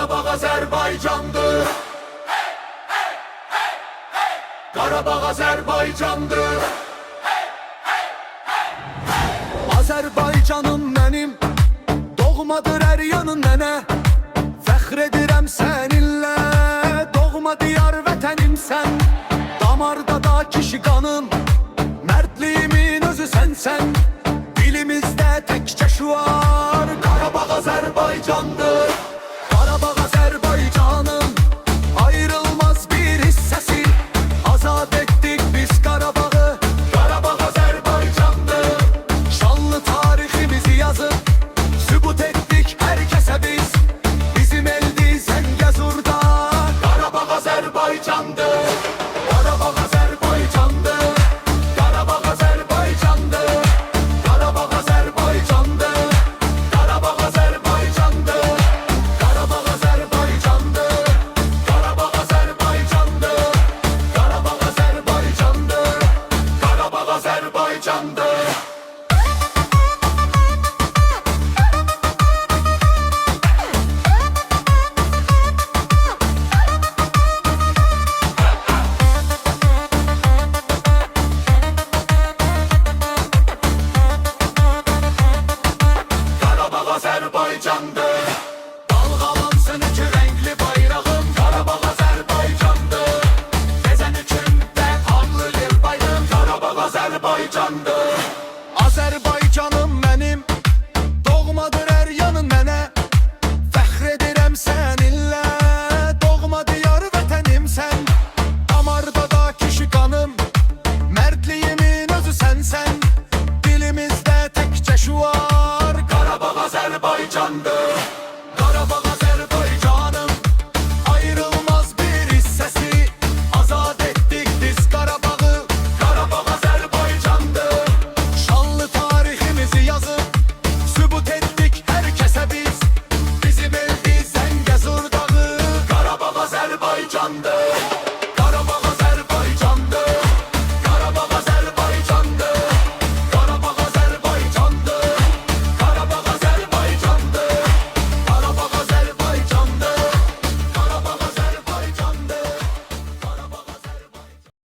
Qarabağ Azərbaycandır. Qarabağ Azərbaycandır. Azərbaycanım mənim, doğmadır hər yanın mənə. Fəxr edirəm səninlə, doğma diyar vətənimsən. Damarda da kişi qanım, mərdliyimin özü sənsən. Dilimizdə təkcə şüar, Qarabağ Azərbaycandır. Qarabağ Azərbaycanın ayrılmaz bir hissəsi. Azad etdik biz Qarabağı, Qarabağ Azərbaycandır. Şanlı tariximizi yazıb, sübut etdik hər kəsə biz. Bizim eldir Zəngəzurda, Qarabağ Azərbaycandır. Qarabağ Azərbaycandır. Qarabağ Azərbaycandır. Qarabağ Azərbaycandır. Qarabağ Azərbaycandır. Qarabağ Azərbaycandır. Qarabağ Azərbaycandır. Qarabağ Azərbaycandır. Qarabağ Azərbaycandır. Azərbaycandır. Dalğalansın iki renkli bayrağım, Qarabağ Azərbaycandır. Gezen içimdə anlı bir bayrağım, Qarabağ Azərbaycandır. Azərbaycanım mənim, doğmadır hər yanın mənə. Fəxr edirəm səninlə, doğma diyar vətənimsən. Damarda da kişi qanım, mərdliyimin özü sənsən. Dilimizdə təkcə şüar, Qarabağ Azərbaycandır. Qarabağ Azərbaycanın ayrılmaz bir hissəsi. Azad etdik biz Qarabağı, Qarabağ Azərbaycandır. Şanlı tariximizi yazıb, sübut etdik hər kəsə biz. Bizim eldir Zəngəzur dağı, Qarabağ Azərbaycandır.